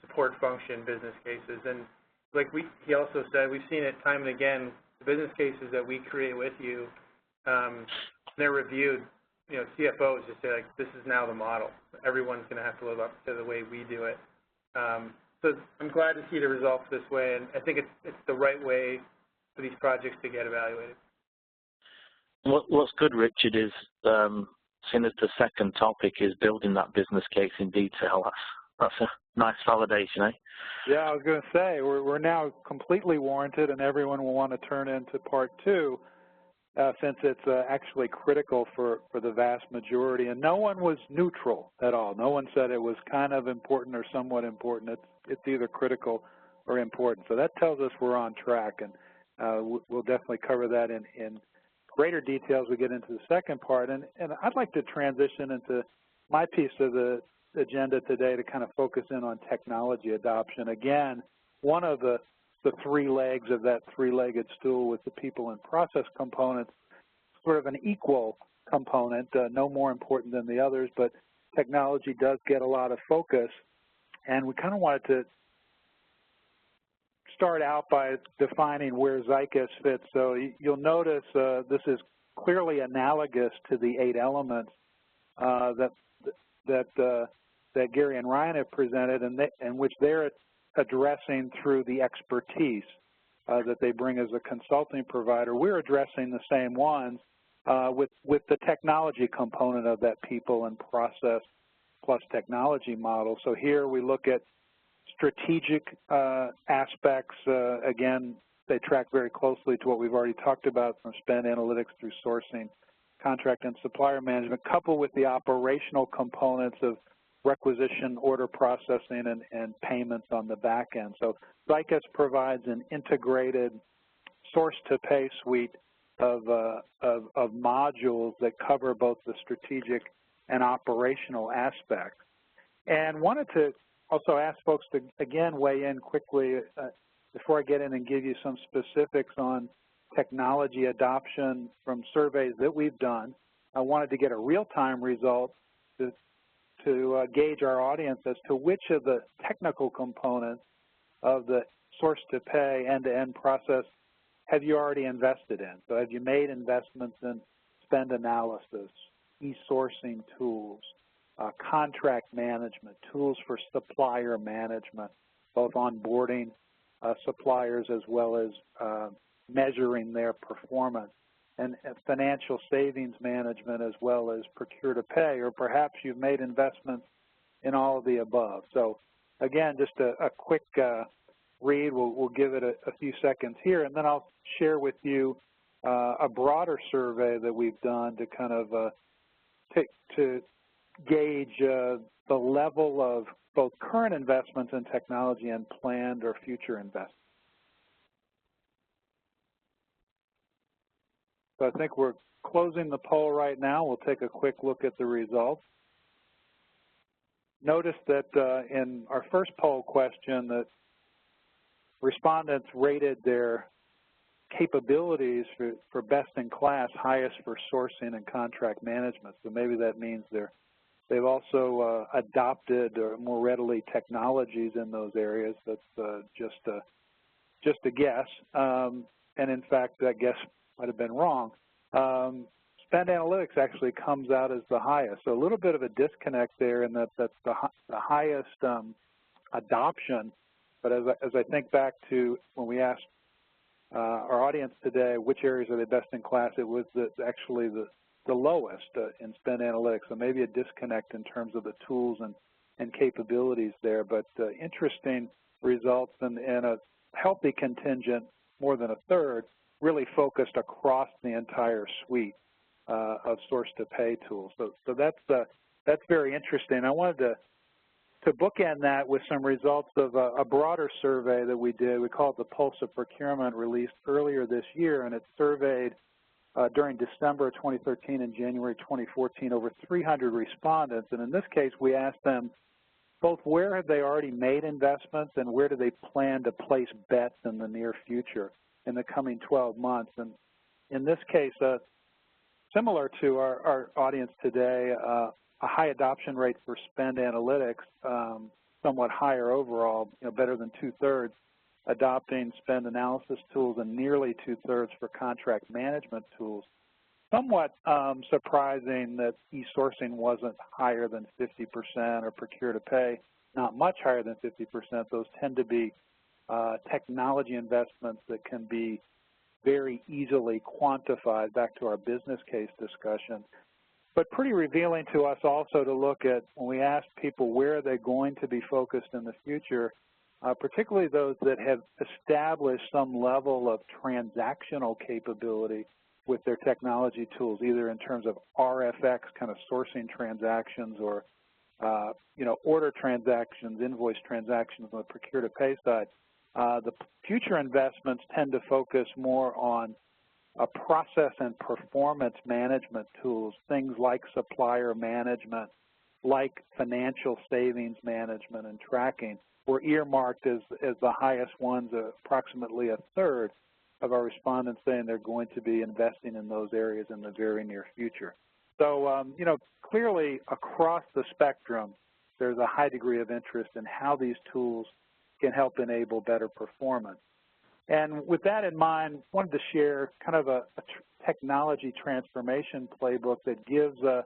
support function business cases. And like he also said, we've seen it time and again, the business cases that we create with you they're reviewed, CFOs just say, like, this is now the model. Everyone's going to have to live up to the way we do it. So I'm glad to see the results this way, and I think it's the right way for these projects to get evaluated. What's good, Richard, is seeing as the second topic is building that business case in detail. That's a nice validation, eh? Yeah, I was going to say, we're now completely warranted, and everyone will want to turn into part two, since it's actually critical for the vast majority. And no one was neutral at all. No one said it was kind of important or somewhat important. It's either critical or important. So that tells us we're on track, and we'll definitely cover that in greater detail as we get into the second part. And I'd like to transition into my piece of the agenda today to kind of focus in on technology adoption. Again, one of the three legs of that three-legged stool with the people and process components, sort of an equal component, no more important than the others, but technology does get a lot of focus. And we kind of wanted to start out by defining where Zycus fits. So you'll notice this is clearly analogous to the 8 elements that Gary and Ryan have presented, and which they're addressing through the expertise that they bring as a consulting provider. We're addressing the same ones with the technology component of that people and process plus technology model. So here we look at strategic aspects. Again, they track very closely to what we've already talked about, from spend analytics through sourcing, contract and supplier management, coupled with the operational components of requisition, order processing, and payments on the back end. So Zycus provides an integrated source-to-pay suite of modules that cover both the strategic and operational aspects. And wanted to also ask folks to, again, weigh in quickly before I get in and give you some specifics on technology adoption from surveys that we've done. I wanted to get a real-time result to gauge our audience as to which of the technical components of the source-to-pay end-to-end process have you already invested in. So have you made investments in spend analysis, e-sourcing tools, contract management, tools for supplier management, both onboarding suppliers as well as measuring their performance, and financial savings management as well as procure-to-pay, or perhaps you've made investments in all of the above. So again, just a quick read. We'll give it a few seconds here, and then I'll share with you a broader survey that we've done to kind of to gauge the level of both current investments in technology and planned or future investments. So I think we're closing the poll right now. We'll take a quick look at the results. Notice that in our first poll question that respondents rated their capabilities for best in class highest for sourcing and contract management. So maybe that means they've also adopted more readily technologies in those areas. That's just a guess. And in fact, that guess might have been wrong. Spend analytics actually comes out as the highest. So a little bit of a disconnect there in that's the highest adoption. But as I think back to when we asked our audience today which areas are they best in class, it was actually the lowest in spend analytics. So maybe a disconnect in terms of the tools and capabilities there. But interesting results, and a healthy contingent, more than a third, really focused across the entire suite of source-to-pay tools. So that's very interesting. I wanted to bookend that with some results of a broader survey that we did. We call it the Pulse of Procurement, released earlier this year, and it surveyed during December 2013 and January 2014 over 300 respondents. And in this case, we asked them both where have they already made investments and where do they plan to place bets in the near future in the coming 12 months. And in this case, similar to our audience today, a high adoption rate for spend analytics, somewhat higher overall, better than 2/3 adopting spend analysis tools, and nearly 2/3 for contract management tools. somewhat surprising that e-sourcing wasn't higher than 50% or procure-to-pay not much higher than 50%. Those tend to be technology investments that can be very easily quantified, back to our business case discussion. But pretty revealing to us also to look at, when we ask people where are they going to be focused in the future, particularly those that have established some level of transactional capability with their technology tools, either in terms of RFX kind of sourcing transactions or order transactions, invoice transactions on the procure-to-pay side. The future investments tend to focus more on process and performance management tools, things like supplier management, like financial savings management and tracking, were earmarked as the highest ones, approximately a third of our respondents saying they're going to be investing in those areas in the very near future. So, clearly across the spectrum, there's a high degree of interest in how these tools can help enable better performance. And with that in mind, I wanted to share kind of a technology transformation playbook that gives a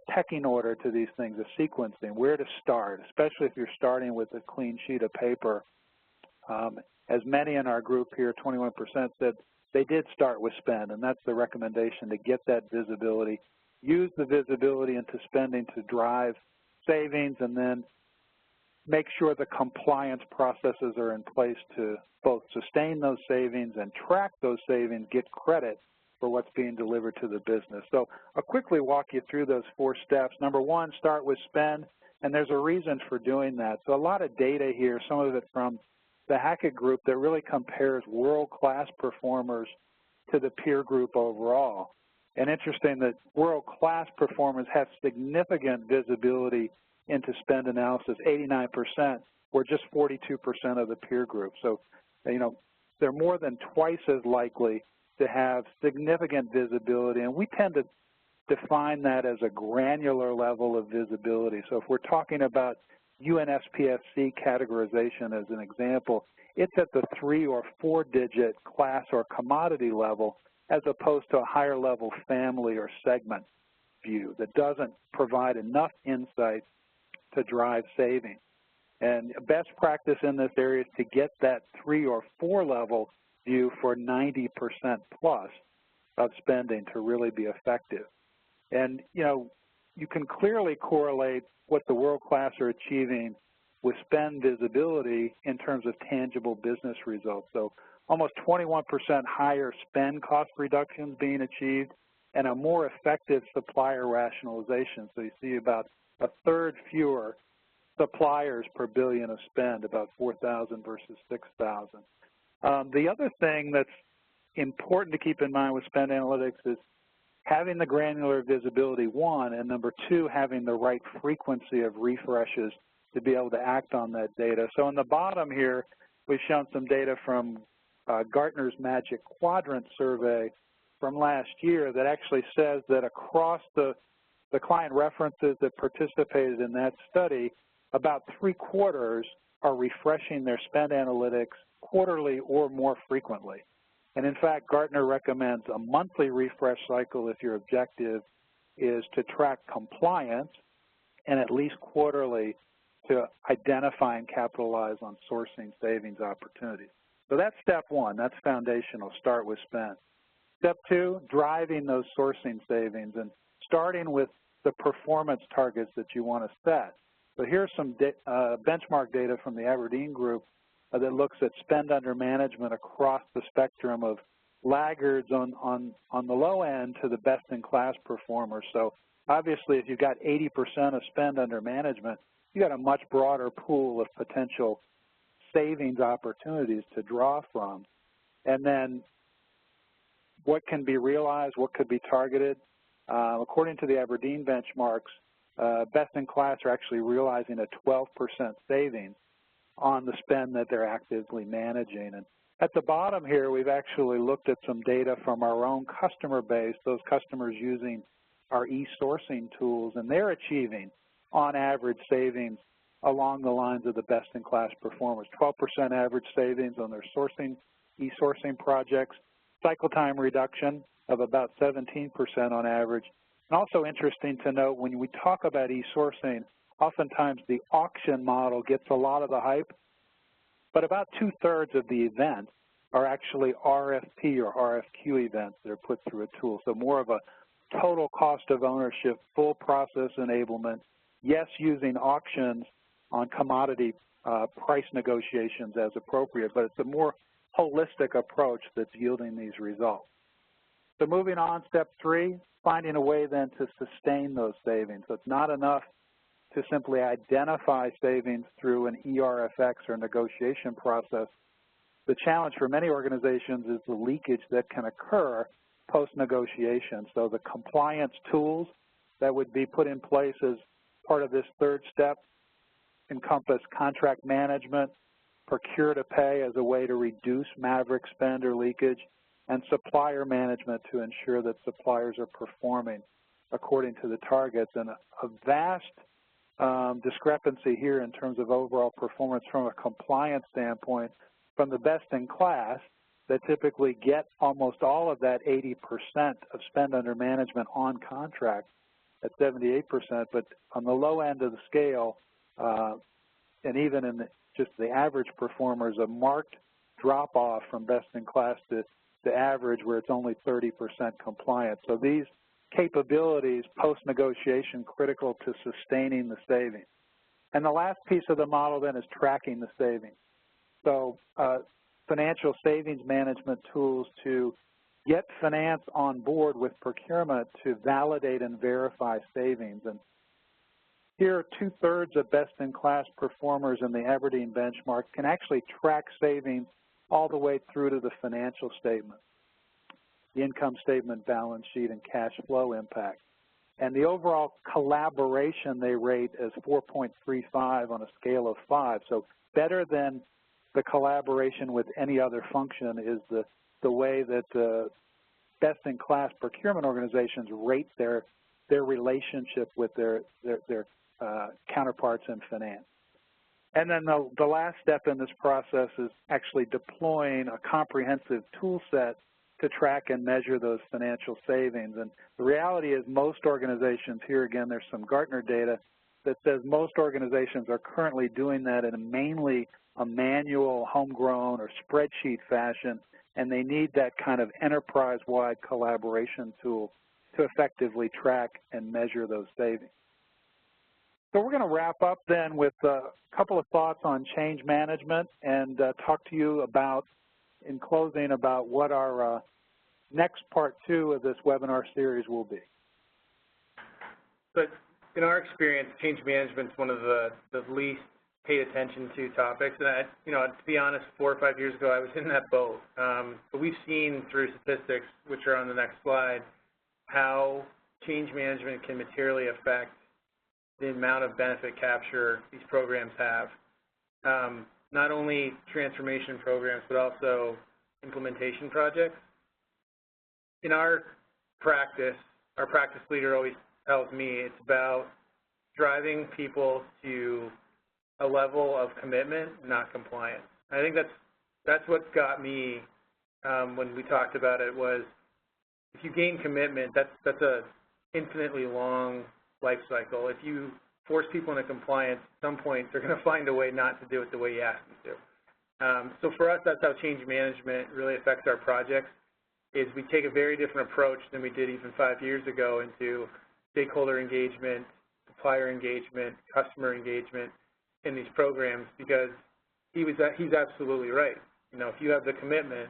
pecking order to these things, a sequencing, where to start, especially if you're starting with a clean sheet of paper. As many in our group here, 21% said they did start with spend, and that's the recommendation, to get that visibility. Use the visibility into spending to drive savings, and then make sure the compliance processes are in place to both sustain those savings and track those savings, get credit for what's being delivered to the business. So I'll quickly walk you through those 4 steps. Number 1, start with spend, and there's a reason for doing that. So a lot of data here, some of it from the Hackett group, that really compares world-class performers to the peer group overall. And interesting that world-class performers have significant visibility into spend analysis, 89%, where just 42% of the peer group. So, they're more than twice as likely to have significant visibility, and we tend to define that as a granular level of visibility. So if we're talking about UNSPSC categorization as an example, it's at the 3 or 4-digit class or commodity level, as opposed to a higher level family or segment view that doesn't provide enough insight to drive savings. And best practice in this area is to get that 3 or 4 level view for 90% plus of spending to really be effective. And, you can clearly correlate what the world class are achieving with spend visibility in terms of tangible business results. So almost 21% higher spend cost reductions being achieved, and a more effective supplier rationalization. So you see about a third fewer suppliers per billion of spend, about 4,000 versus 6,000. The other thing that's important to keep in mind with spend analytics is having the granular visibility, 1, and number 2, having the right frequency of refreshes to be able to act on that data. So in the bottom here, we've shown some data from Gartner's Magic Quadrant survey from last year that actually says that across the client references that participated in that study, about 3/4 are refreshing their spend analytics quarterly or more frequently. And in fact, Gartner recommends a monthly refresh cycle if your objective is to track compliance, and at least quarterly to identify and capitalize on sourcing savings opportunities. So that's step 1. That's foundational. Start with spend. Step 2, driving those sourcing savings and starting with the performance targets that you want to set. So here's some benchmark data from the Aberdeen group that looks at spend under management across the spectrum of laggards on the low end to the best-in-class performers. So obviously, if you've got 80% of spend under management, you've got a much broader pool of potential savings opportunities to draw from. And then what can be realized, what could be targeted? According to the Aberdeen benchmarks, best-in-class are actually realizing a 12% savings on the spend that they're actively managing. And at the bottom here, we've actually looked at some data from our own customer base, those customers using our e-sourcing tools, and they're achieving, on average, savings along the lines of the best-in-class performers. 12% average savings on their e-sourcing projects, cycle time reduction of about 17% on average. And also interesting to note, when we talk about e-sourcing, oftentimes the auction model gets a lot of the hype, but about 2/3 of the events are actually RFP or RFQ events that are put through a tool. So more of a total cost of ownership, full process enablement, yes, using auctions on commodity price negotiations as appropriate, but it's a more holistic approach that's yielding these results. So moving on, step 3, finding a way then to sustain those savings. So it's not enough to simply identify savings through an ERFX or negotiation process. The challenge for many organizations is the leakage that can occur post-negotiation. So the compliance tools that would be put in place as part of this 3rd step encompass contract management, procure-to-pay as a way to reduce maverick spend or leakage, and supplier management to ensure that suppliers are performing according to the targets. And a vast discrepancy here in terms of overall performance from a compliance standpoint from the best in class that typically get almost all of that 80% of spend under management on contract at 78%, but on the low end of the scale, and even in just the average performers, a marked drop-off from best in class to average where it's only 30% compliant. So these capabilities post-negotiation critical to sustaining the savings. And the last piece of the model then is tracking the savings. So financial savings management tools to get finance on board with procurement to validate and verify savings. And here, 2/3 of best-in-class performers in the Aberdeen benchmark can actually track savings all the way through to the financial statement, the income statement, balance sheet, and cash flow impact. And the overall collaboration they rate as 4.35 on a scale of 5. So better than the collaboration with any other function is the way that the best-in-class procurement organizations rate their relationship with their counterparts in finance. And then the last step in this process is actually deploying a comprehensive tool set to track and measure those financial savings. And the reality is most organizations, here again there's some Gartner data that says most organizations are currently doing that in mainly a manual, homegrown, or spreadsheet fashion, and they need that kind of enterprise-wide collaboration tool to effectively track and measure those savings. So we're going to wrap up then with a couple of thoughts on change management and talk to you about, in closing, about what our next part 2 of this webinar series will be. But in our experience, change management is one of the least paid attention to topics. And to be honest, 4 or 5 years ago, I was in that boat. But we've seen through statistics, which are on the next slide, how change management can materially affect the amount of benefit capture these programs have. Not only transformation programs, but also implementation projects. In our practice leader always tells me it's about driving people to a level of commitment, not compliance. I think that's what got me when we talked about it was if you gain commitment, that's a infinitely long life cycle. If you force people into compliance, at some point they're going to find a way not to do it the way you ask them to. So for us, that's how change management really affects our projects, is we take a very different approach than we did even 5 years ago into stakeholder engagement, supplier engagement, customer engagement in these programs, because he's absolutely right. If you have the commitment,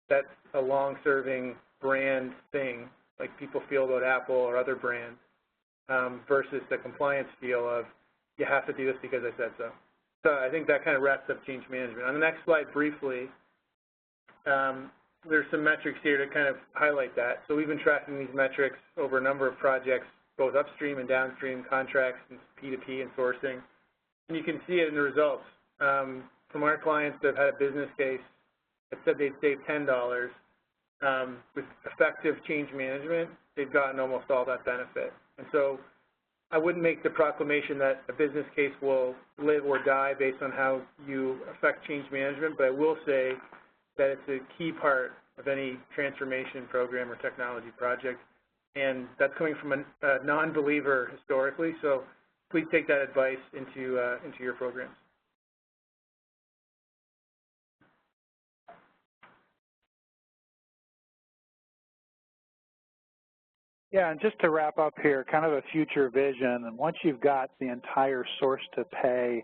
that's a long-serving brand thing, like people feel about Apple or other brands, versus the compliance feel of, you have to do this because I said so. So I think that kind of wraps up change management. On the next slide, briefly, there's some metrics here to kind of highlight that. So we've been tracking these metrics over a number of projects, both upstream and downstream contracts, and P2P and sourcing. And you can see it in the results. From our clients that have had a business case that said they'd save $10, with effective change management, they've gotten almost all that benefit. And so I wouldn't make the proclamation that a business case will live or die based on how you affect change management, but I will say that it's a key part of any transformation program or technology project. And that's coming from a non-believer historically, so please take that advice into your programs. Yeah, and just to wrap up here, kind of a future vision, and once you've got the entire source-to-pay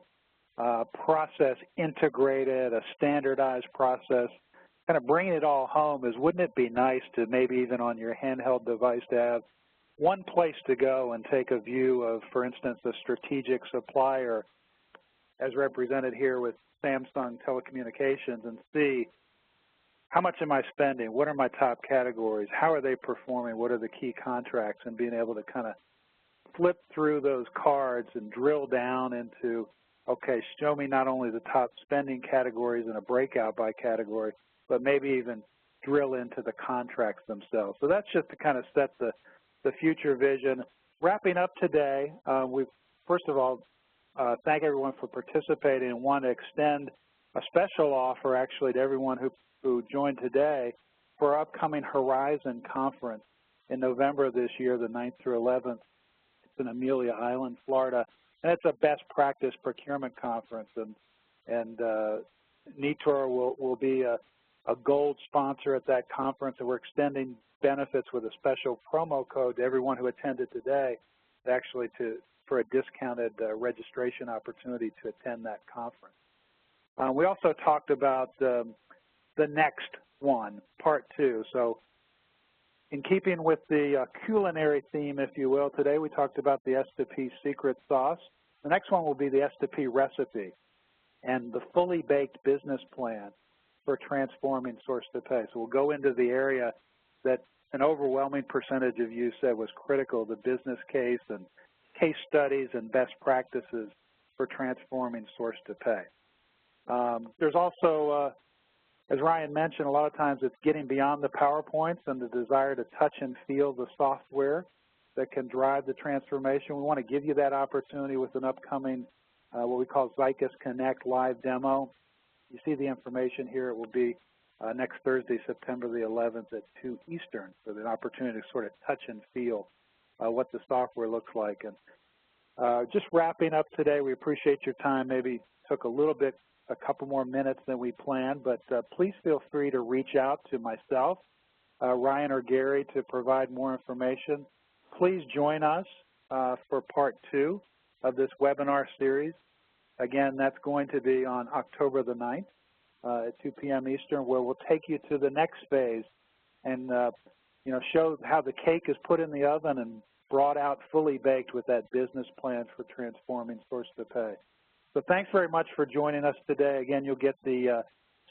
process integrated, a standardized process, kind of bringing it all home is, wouldn't it be nice to maybe even on your handheld device to have one place to go and take a view of, for instance, a strategic supplier as represented here with Samsung Telecommunications and see how much am I spending, what are my top categories, how are they performing, what are the key contracts, and being able to kind of flip through those cards and drill down into, okay, show me not only the top spending categories and a breakout by category, but maybe even drill into the contracts themselves. So that's just to kind of set the future vision. Wrapping up today, we first of all thank everyone for participating and want to extend a special offer actually to everyone who joined today for our upcoming Horizon Conference in November of this year, the 9th through 11th. It's in Amelia Island, Florida, and it's a best practice procurement conference, and Nitor will be a gold sponsor at that conference, and we're extending benefits with a special promo code to everyone who attended today, actually for a discounted registration opportunity to attend that conference. We also talked about the next one, part 2. So in keeping with the culinary theme, if you will, today we talked about the S2P secret sauce. The next one will be the S2P recipe and the fully baked business plan for transforming source-to-pay. So we'll go into the area that an overwhelming percentage of you said was critical, the business case and case studies and best practices for transforming source-to-pay. There's also, as Ryan mentioned, a lot of times it's getting beyond the PowerPoints and the desire to touch and feel the software that can drive the transformation. We want to give you that opportunity with an upcoming, what we call Zycus Connect live demo. You see the information here. It will be next Thursday, September the 11th at 2 Eastern, for the opportunity to sort of touch and feel what the software looks like. And just wrapping up today, we appreciate your time. Maybe took a couple more minutes than we planned, but please feel free to reach out to myself, Ryan or Gary, to provide more information. Please join us for part 2 of this webinar series. Again, that's going to be on October the 9th at 2 p.m. Eastern, where we'll take you to the next phase and show how the cake is put in the oven and brought out fully baked with that business plan for transforming source-to-pay. So thanks very much for joining us today. Again, you'll get the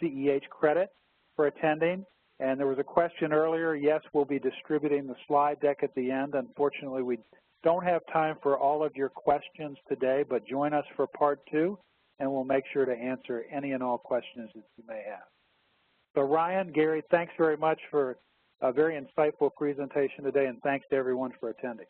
CEH credit for attending. And there was a question earlier. Yes, we'll be distributing the slide deck at the end. Unfortunately, we don't have time for all of your questions today, but join us for part 2, and we'll make sure to answer any and all questions that you may have. So Ryan, Gary, thanks very much for a very insightful presentation today, and thanks to everyone for attending.